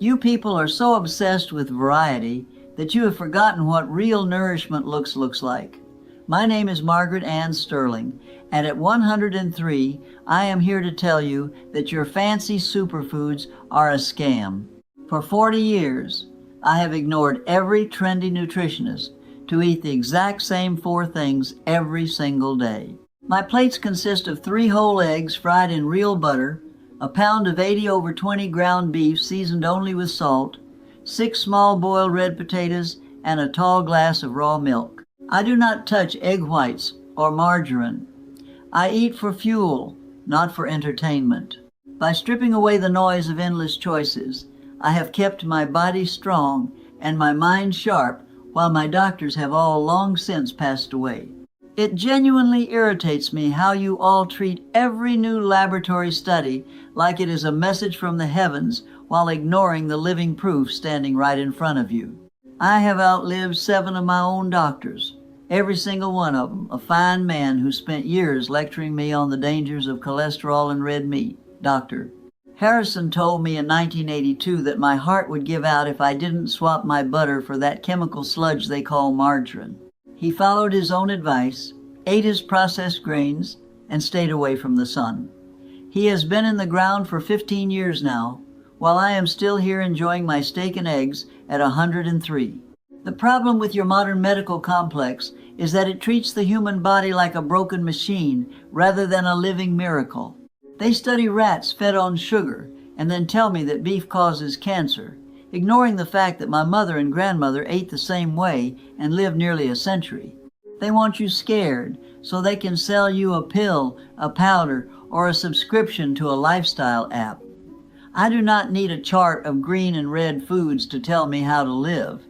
You people are so obsessed with variety that you have forgotten what real nourishment looks like. My name is Margaret Anne Sterling, and at 103, I am here to tell you that your fancy superfoods are a scam. For 40 years, I have ignored every trendy nutritionist to eat the exact same 4 things every single day. My plates consist of 3 whole eggs fried in real butter, a pound of 80/20 ground beef seasoned only with salt, 6 small boiled red potatoes, and a tall glass of raw milk. I do not touch egg whites or margarine. I eat for fuel, not for entertainment. By stripping away the noise of endless choices, I have kept my body strong and my mind sharp while my doctors have all long since passed away. It genuinely irritates me how you all treat every new laboratory study like it is a message from the heavens while ignoring the living proof standing right in front of you. I have outlived 7 of my own doctors, every single one of them a fine man who spent years lecturing me on the dangers of cholesterol and red meat. Dr. Harrison told me in 1982 that my heart would give out if I didn't swap my butter for that chemical sludge they call margarine. He followed his own advice, ate his processed grains, and stayed away from the sun. He has been in the ground for 15 years now, while I am still here enjoying my steak and eggs at 103. The problem with your modern medical complex is that it treats the human body like a broken machine rather than a living miracle. They study rats fed on sugar and then tell me that beef causes cancer, ignoring the fact that my mother and grandmother ate the same way and lived nearly a century. They want you scared so they can sell you a pill, a powder, or a subscription to a lifestyle app. I do not need a chart of green and red foods to tell me how to live.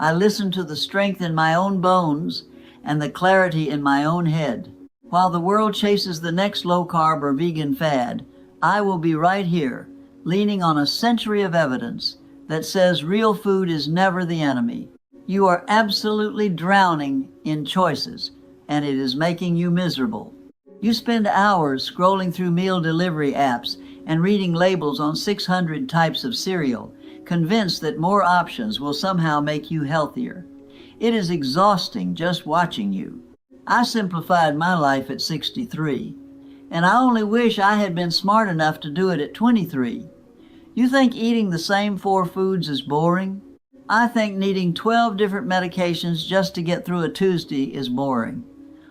I listen to the strength in my own bones and the clarity in my own head. While the world chases the next low-carb or vegan fad, I will be right here, leaning on a century of evidence that says real food is never the enemy. You are absolutely drowning in choices, and it is making you miserable. You spend hours scrolling through meal delivery apps and reading labels on 600 types of cereal, convinced that more options will somehow make you healthier. It is exhausting just watching you. I simplified my life at 63, and I only wish I had been smart enough to do it at 23. You think eating the same 4 foods is boring? I think needing 12 different medications just to get through a Tuesday is boring.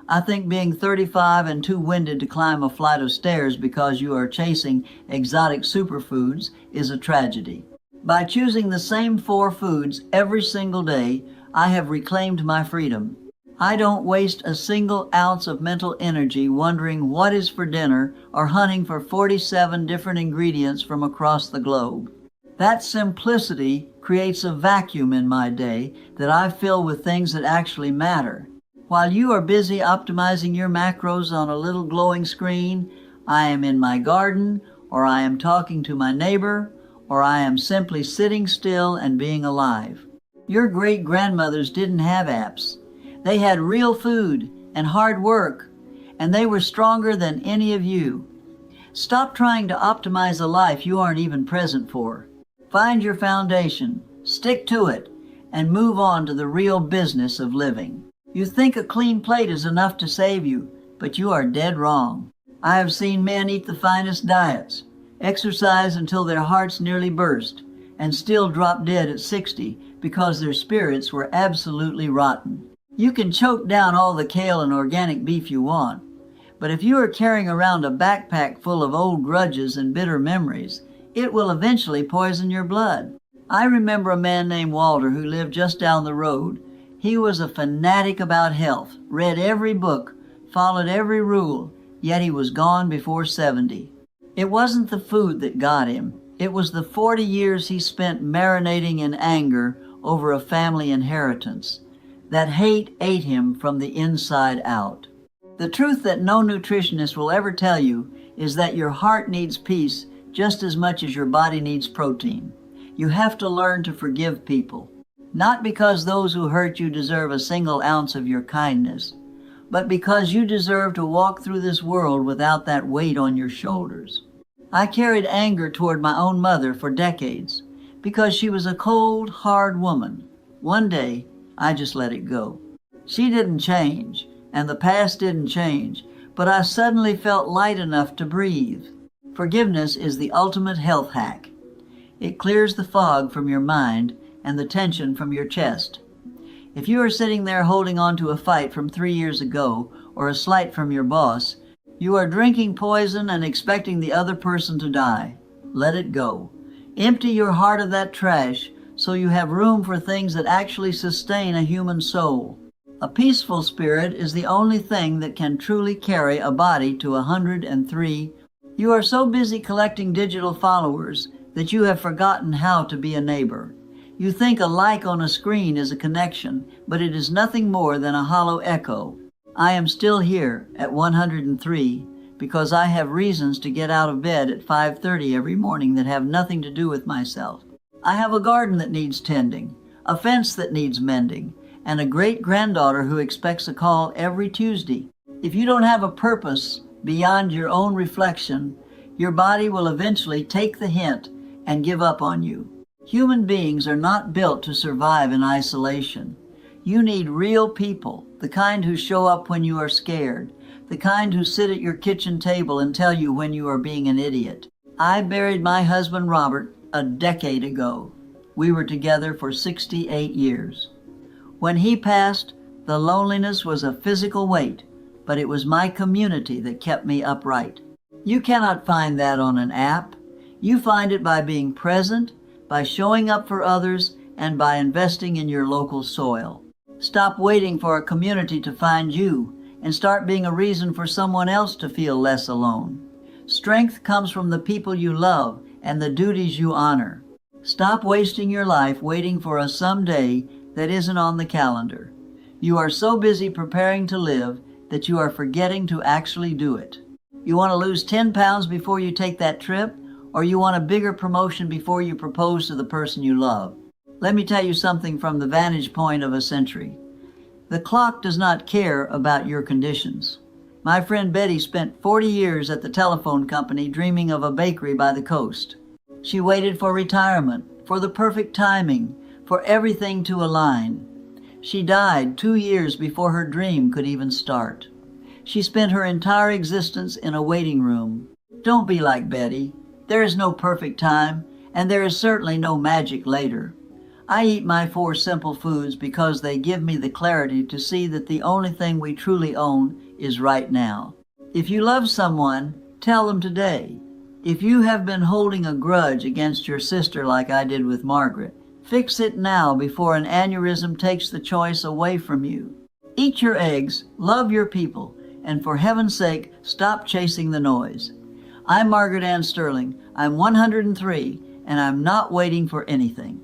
I think being 35 and too winded to climb a flight of stairs because you are chasing exotic superfoods is a tragedy. By choosing the same 4 foods every single day, I have reclaimed my freedom. I don't waste a single ounce of mental energy wondering what is for dinner or hunting for 47 different ingredients from across the globe. That simplicity creates a vacuum in my day that I fill with things that actually matter. While you are busy optimizing your macros on a little glowing screen, I am in my garden, or I am talking to my neighbor, or I am simply sitting still and being alive. Your great-grandmothers didn't have apps. They had real food and hard work, and they were stronger than any of you. Stop trying to optimize a life you aren't even present for. Find your foundation, stick to it, and move on to the real business of living. You think a clean plate is enough to save you, but you are dead wrong. I have seen men eat the finest diets, exercise until their hearts nearly burst, and still drop dead at 60 because their spirits were absolutely rotten. You can choke down all the kale and organic beef you want, but if you are carrying around a backpack full of old grudges and bitter memories, it will eventually poison your blood. I remember a man named Walter who lived just down the road. He was a fanatic about health, read every book, followed every rule, yet he was gone before 70. It wasn't the food that got him. It was the 40 years he spent marinating in anger over a family inheritance. That hate ate him from the inside out. The truth that no nutritionist will ever tell you is that your heart needs peace just as much as your body needs protein. You have to learn to forgive people, not because those who hurt you deserve a single ounce of your kindness, but because you deserve to walk through this world without that weight on your shoulders. I carried anger toward my own mother for decades because she was a cold, hard woman. One day, I just let it go. She didn't change, and the past didn't change, but I suddenly felt light enough to breathe. Forgiveness is the ultimate health hack. It clears the fog from your mind and the tension from your chest. If you are sitting there holding on to a fight from 3 years ago or a slight from your boss, you are drinking poison and expecting the other person to die. Let it go. Empty your heart of that trash so you have room for things that actually sustain a human soul. A peaceful spirit is the only thing that can truly carry a body to 103. You are so busy collecting digital followers that you have forgotten how to be a neighbor. You think a like on a screen is a connection, but it is nothing more than a hollow echo. I am still here at 103 because I have reasons to get out of bed at 5:30 every morning that have nothing to do with myself. I have a garden that needs tending, a fence that needs mending, and a great-granddaughter who expects a call every Tuesday. If you don't have a purpose beyond your own reflection, your body will eventually take the hint and give up on you. Human beings are not built to survive in isolation. You need real people, the kind who show up when you are scared, the kind who sit at your kitchen table and tell you when you are being an idiot. I buried my husband Robert a decade ago. We were together for 68 years. When he passed, the loneliness was a physical weight, but it was my community that kept me upright. You cannot find that on an app. You find it by being present, by showing up for others, and by investing in your local soil. Stop waiting for a community to find you and start being a reason for someone else to feel less alone. Strength comes from the people you love and the duties you honor. Stop wasting your life waiting for a someday that isn't on the calendar. You are so busy preparing to live that you are forgetting to actually do it. You want to lose 10 pounds before you take that trip, or you want a bigger promotion before you propose to the person you love? Let me tell you something from the vantage point of a century. The clock does not care about your conditions. My friend Betty spent 40 years at the telephone company dreaming of a bakery by the coast. She waited for retirement, for the perfect timing, for everything to align. She died 2 years before her dream could even start. She spent her entire existence in a waiting room. Don't be like Betty. There is no perfect time, and there is certainly no magic later. I eat my 4 simple foods because they give me the clarity to see that the only thing we truly own is right now. If you love someone, tell them today. If you have been holding a grudge against your sister like I did with Margaret, fix it now before an aneurysm takes the choice away from you. Eat your eggs, love your people, and for heaven's sake, stop chasing the noise. I'm Margaret Anne Sterling. I'm 103, and I'm not waiting for anything.